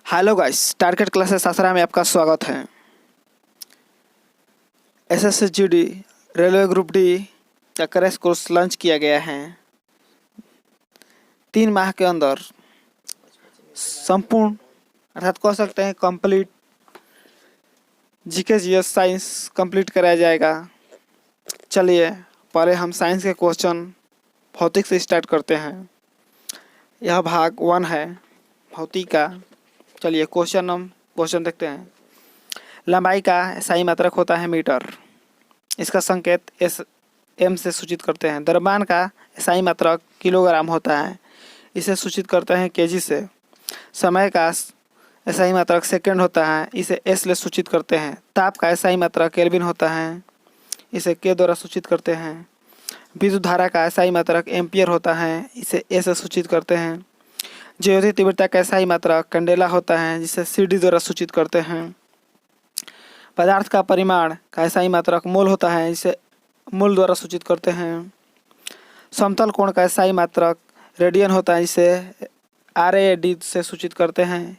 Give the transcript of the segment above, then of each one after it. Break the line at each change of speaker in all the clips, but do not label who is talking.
Hello guys, target classes आसरा में आपका स्वागत है। एसएसजीडी रेलवे ग्रुप डी का क्रैश कोर्स लॉन्च किया गया है। 3 माह के अंदर संपूर्ण अर्थात कह सकते हैं complete GK GS science complete कराया जाएगा। चलिए पहले हम साइंस के क्वेश्चन भौतिक से स्टार्ट करते हैं। यह भाग 1 है भौतिक का। चलिए क्वेश्चन देखते हैं। लंबाई का सही मात्रक होता है मीटर। इसका संकेत एस एम से सूचित करते हैं। द्रव्यमान का सही मात्रक किलोग्राम होता है। इसे सूचित करते हैं केजी से। समय का सही मात्रक सेकंड होता है। इसे एस से सूचित करते हैं। ताप का सही मात्रक केल्विन होता है। इसे के द्वारा सूचित करते हैं। विद्युत धारा का सही मात्रक एम्पियर होता है। इसे ए से सूचित करते हैं। ज्योति तीव्रता का सही मात्रक कैंडेला होता है, जिसे सीडी द्वारा सूचित करते हैं। पदार्थ का परिमाण का सही मात्रक मोल होता है, जिसे मोल द्वारा सूचित करते हैं। समतल कोण का सही मात्रक रेडियन होता है, जिसे RAD से सूचित करते हैं।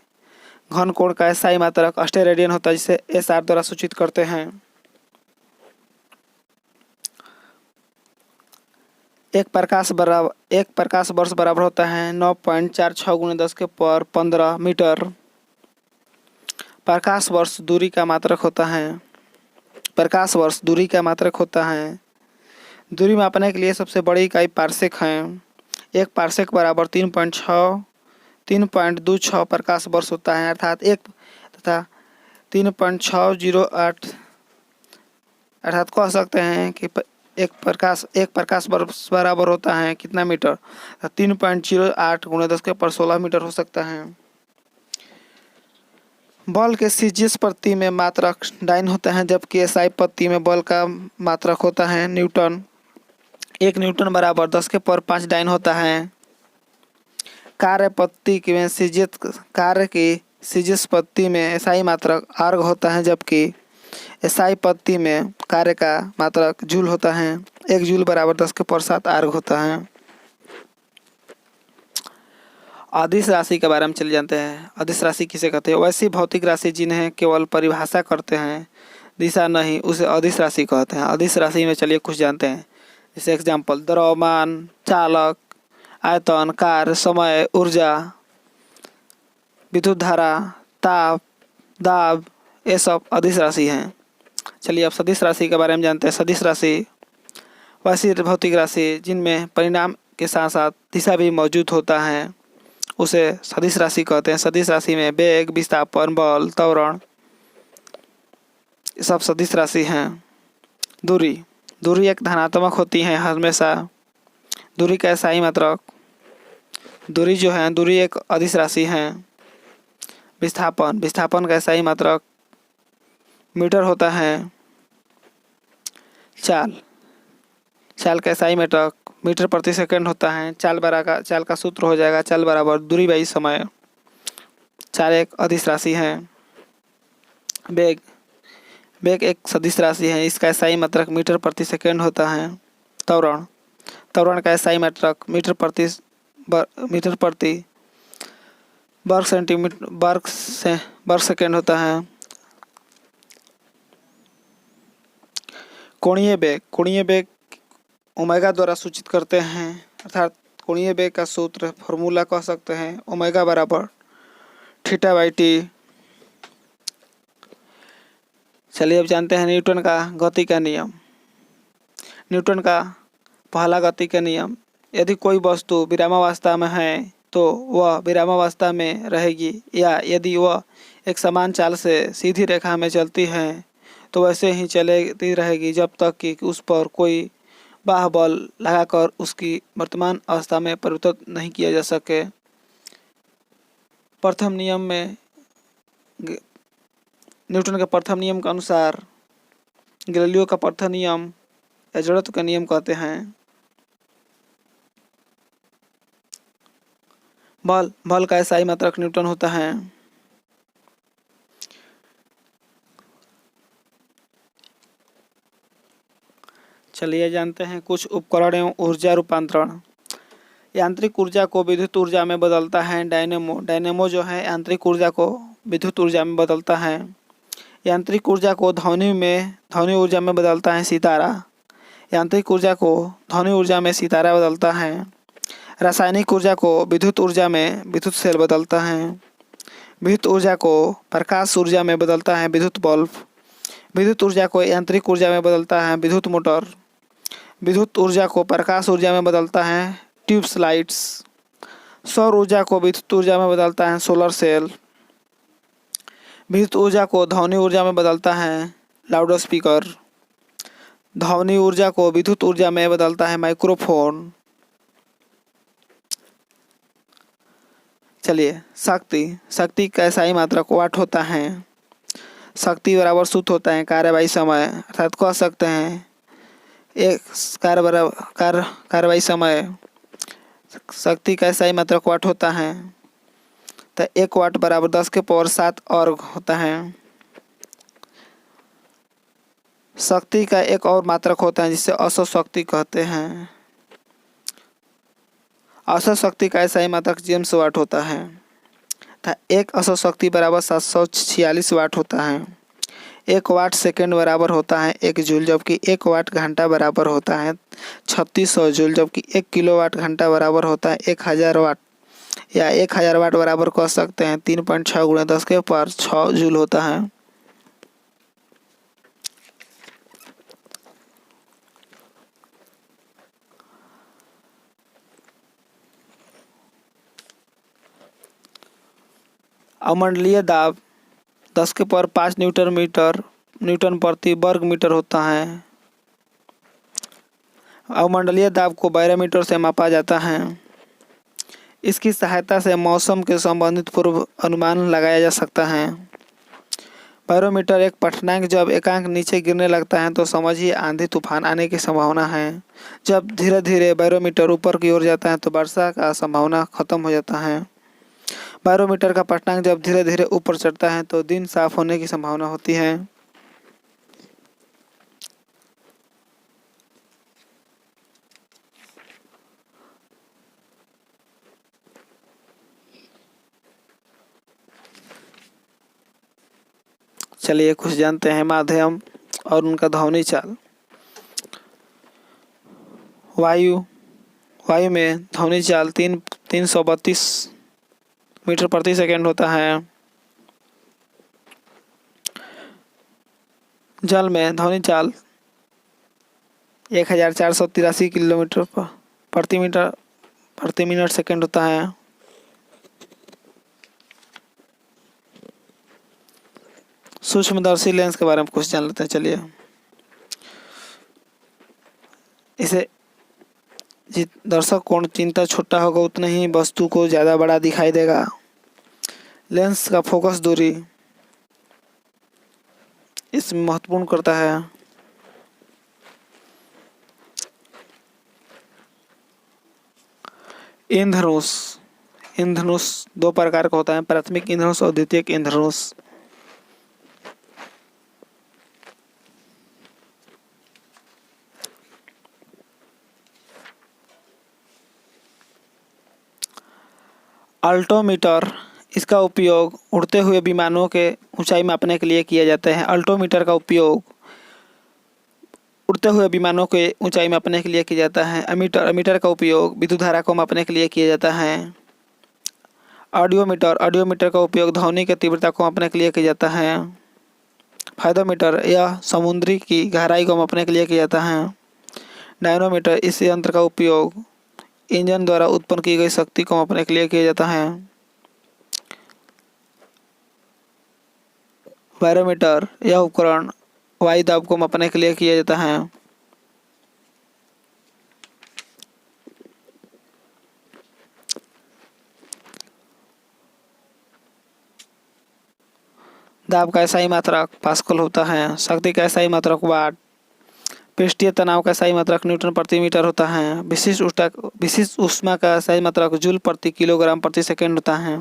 घन कोण का सही मात्रक अस्टेरेडियन होता है, जिसे SR द्वारा सूचित करते हैं। एक प्रकाश वर्ष बराबर होता है 9.46 × 10⁻15 मीटर। प्रकाश वर्ष दूरी का मात्रक होता है। दूरी मापने के लिए सबसे बड़ी इकाई पार्सेक है। एक पार्सेक बराबर 3.26 प्रकाश वर्ष होता है, अर्थात 3.608 अर्थात कह सकते हैं कि एक प्रकाश वर्ष बराबर होता है कितना मीटर? 3.08 × 10⁻16 मीटर हो सकता है। बल के सीजीएस प्रति में मात्रक डाइन होता है, जबकि एसआई प्रति में बल का मात्रक होता है न्यूटन। 1 न्यूटन बराबर 10⁻5 डाइन होता है। कार्य की सीजीएस प्रति में एसआई मात्रक आर्ग होता है, जबकि एसआई पत्ती में कार्य का मात्रक जूल होता है। 1 जूल बराबर 10⁻7 आर्ग होता है। अदिश राशि के बारे में चले जानते हैं। अदिश राशि किसे कहते हैं? वैसी भौतिक राशि जिन्हें केवल परिभाषा करते हैं, दिशा नहीं, उसे अदिश राशि कहते हैं। अदिश राशि में चलिए कुछ जानते हैं। जैसे एग्जाम्पल द्रव्यमान, चालक, आयतन, कार्य, समय, ऊर्जा, विद्युत धारा, ताप, दाब, ये सब अदिश राशि हैं। चलिए अब सदिश राशि के बारे में जानते हैं। सदिश राशि वैसी भौतिक राशि जिनमें परिणाम के साथ साथ दिशा भी मौजूद होता है, उसे सदिश राशि कहते हैं। सदिश राशि में वेग, विस्थापन, बल, त्वरण सब सदिश राशि हैं। दूरी एक धनात्मक होती है हमेशा। दूरी का सही मात्रक दूरी एक अदिश राशि है। विस्थापन का सही मात्रक मीटर होता है। चाल का सही मात्रक मीटर प्रति सेकंड होता है। चाल का सूत्र हो जाएगा चाल बराबर दूरी बाई समय। चाल एक अदिश राशि है। वेग एक सदिश राशि है। इसका सही मात्रक मीटर प्रति सेकंड होता है। त्वरण का सही मात्रक मीटर प्रति वर्ग सेकंड होता है। कोणीय बेग ओमेगा द्वारा सूचित करते हैं, अर्थात कोणीय बेग का सूत्र फॉर्मूला कह सकते हैं ओमेगा बराबर θ/t। चलिए अब जानते हैं न्यूटन का गति का नियम। न्यूटन का पहला गति का नियम, यदि कोई वस्तु विरामावस्था में है तो वह विरामावस्था में रहेगी, या यदि वह एक समान चाल से सीधी रेखा में चलती है तो वैसे ही चलती रहेगी जब तक कि उस पर कोई बाह्य बल लगाकर उसकी वर्तमान अवस्था में परिवर्तित नहीं किया जा सके। प्रथम नियम में न्यूटन के प्रथम नियम के अनुसार गैलीलियो का प्रथम नियम या जड़त्व का नियम कहते हैं। बल का सही मात्रक न्यूटन होता है। चलिए जानते हैं कुछ उपकरण एवं ऊर्जा रूपांतरण। यांत्रिक ऊर्जा को विद्युत ऊर्जा में बदलता है डायनेमो। डायनेमो जो है यांत्रिक ऊर्जा को विद्युत ऊर्जा में बदलता है। यांत्रिक ऊर्जा को ध्वनि ऊर्जा में बदलता है सितारा। यांत्रिक ऊर्जा को ध्वनि ऊर्जा में सितारा बदलता है। रासायनिक ऊर्जा को विद्युत ऊर्जा में विद्युत सेल बदलता है। विद्युत ऊर्जा को प्रकाश ऊर्जा में बदलता है विद्युत बल्ब। विद्युत ऊर्जा को यांत्रिक ऊर्जा में बदलता है विद्युत मोटर। विद्युत ऊर्जा को प्रकाश ऊर्जा में बदलता है ट्यूब्स लाइट्स। सौर ऊर्जा को विद्युत ऊर्जा में बदलता है सोलर सेल। विद्युत ऊर्जा को ध्वनि ऊर्जा में बदलता है लाउड स्पीकर। ध्वनि ऊर्जा को विद्युत ऊर्जा में बदलता है माइक्रोफोन। चलिए शक्ति का SI मात्रक वाट होता है। शक्ति बराबर सूत्र होता है कार्यवाही समय, अर्थात कह सकते हैं एक कार्यवाही समय शक्ति का SI मात्रक वाट होता है। तो 1 वाट बराबर 10 के पावर 7 और होता है। शक्ति का एक और मात्रक होता है जिसे औसत शक्ति कहते हैं। औसत शक्ति का SI मात्रक जेम्स वाट होता है। तथा एक औसत शक्ति बराबर 746 वाट होता है। 1 वाट सेकेंड बराबर होता है 1 जूल, जबकि 1 वाट घंटा बराबर होता है 3600 जूल, जबकि 1 किलोवाट घंटा बराबर होता है 1000 वाट, या 1000 वाट बराबर कह सकते हैं 3.6 गुणा 10 के पावर 6 जूल होता है। अवमंडलीय दाब 10 के पावर 5 न्यूटन प्रति वर्ग मीटर होता है। अवमंडलीय दाब को बैरोमीटर से मापा जाता है। इसकी सहायता से मौसम के संबंधित पूर्व अनुमान लगाया जा सकता है। बैरोमीटर एक पठनांक, जब एकांक नीचे गिरने लगता है तो समझिए आंधी तूफान आने की संभावना है। जब धीरे धीरे बैरोमीटर ऊपर की ओर जाता है तो वर्षा का संभावना खत्म हो जाता है। बैरोमीटर का पठनांक जब धीरे धीरे ऊपर चढ़ता है तो दिन साफ होने की संभावना होती है। चलिए कुछ जानते हैं माध्यम और उनका ध्वनि चाल। वायु में ध्वनि चाल 332 मीटर प्रति सेकंड होता है। जल में ध्वनि चाल 1483 किलोमीटर प्रति मिनट सेकंड होता है। सूक्ष्मदर्शी लेंस के बारे में कुछ जान लेते हैं। चलिए, इसे दर्शक कोण जितना छोटा होगा उतना ही वस्तु को ज़्यादा बड़ा दिखाई देगा। लेंस का फोकस दूरी इसमें महत्वपूर्ण करता है। इंद्रधनुष 2 प्रकार का होता है, प्राथमिक इंद्रधनुष और द्वितीयक इंद्रधनुष। अल्टोमीटर, इसका उपयोग उड़ते हुए विमानों के ऊंचाई मापने के लिए किया जाता है। अल्टोमीटर का उपयोग उड़ते हुए विमानों के ऊंचाई मापने के लिए किया जाता है। अमीटर का उपयोग विद्युत धारा को मापने के लिए किया जाता है। ऑडियोमीटर का उपयोग ध्वनि की तीव्रता को मापने के लिए किया जाता है। फायदोमीटर यह समुद्री की गहराई को मापने के लिए किया जाता है। डायनोमीटर, इस यंत्र का उपयोग इंजन द्वारा उत्पन्न की गई शक्ति को मापने के लिए किया जाता है। बैरोमीटर, यह उपकरण वायु दाब को मापने के लिए किया जाता है। दाब का SI मात्रक पास्कल होता है। शक्ति का SI मात्रक वाट। पृष्ठीय तनाव का SI मात्रक न्यूटन प्रति मीटर होता है। विशिष्ट ऊष्मा का SI मात्रक जूल प्रति किलोग्राम प्रति सेकंड होता है।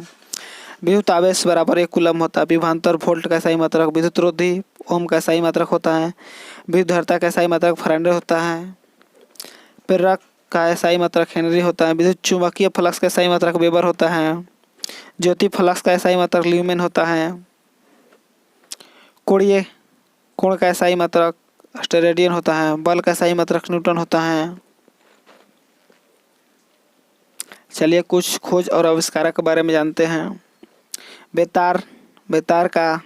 विद्युत आवेश बराबर 1 कूलम होता है। विभवांतर वोल्ट का SI मात्रक, विद्युत रोधी ओम का SI मात्रक होता है। विद्युत धारिता का SI मात्रक फैराडे होता है। प्रेरक का SI मात्रक हेनरी होता है। विद्युत चुम्बकीय फ्लक्स का SI मात्रक वेबर होता है। ज्योति फ्लक्स का SI मात्रक ल्यूमेन होता है। कोणीय कोण का SI मात्रक स्टेरेडियन होता है। बल का SI मात्रक न्यूटन होता है। चलिए कुछ खोज और आविष्कारक के बारे में जानते हैं। बेतार का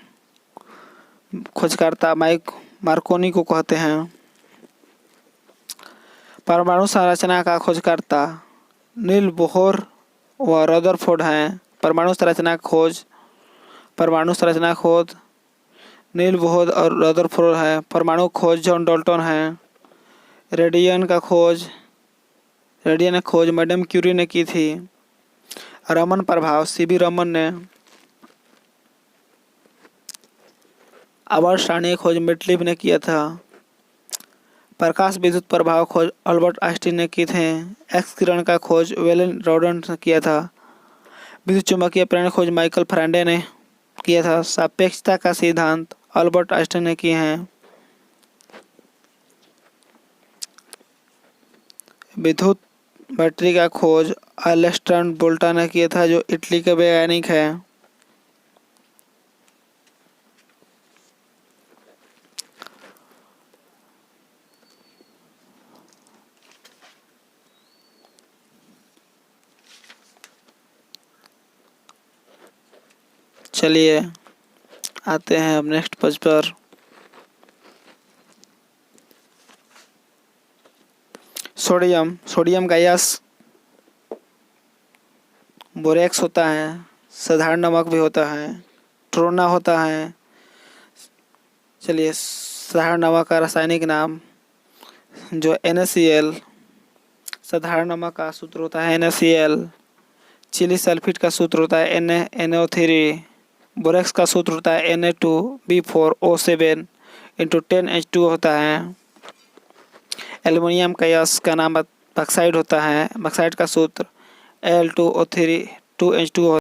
खोजकर्ता मार्कोनी को कहते हैं। परमाणु संरचना का खोजकर्ता नील बोहर व रदरफोर्ड हैं। परमाणु संरचना खोज नील बोहर और रदरफोर्ड है। परमाणु खोज जॉन डाल्टन है। रेडियन की खोज मैडम क्यूरी ने की थी। रमन प्रभाव CB रमन ने। आवर्त सारणी खोज मेटलिफ ने किया था। प्रकाश विद्युत प्रभाव खोज अल्बर्ट आइंस्टीन ने की थे। एक्स किरण का खोज वेलेन रॉडन ने किया था। विद्युत चुम्बकीय प्रेरण खोज माइकल फैराडे ने किया था। सापेक्षता का सिद्धांत अल्बर्ट आइंस्टीन ने किए हैं। विद्युत बैटरी का खोज अलेक्जेंडर वोल्टा ने किया था, जो इटली के वैज्ञानिक है। चलिए आते हैं अब नेक्स्ट पेज पर। सोडियम गैस बोरेक्स होता है। साधारण नमक भी होता है। ट्रोना होता है। चलिए साधारण नमक का रासायनिक नाम जो NaCl। साधारण नमक का सूत्र होता है NaCl। चिली सल्फेट का सूत्र होता है NaNO3। बोरेक्स का सूत्र होता है Na2B4O7 × 10H2 होता है। एल्युमिनियम का यश का नाम बक्साइड होता है। बक्साइड का सूत्र Al2O3 2H2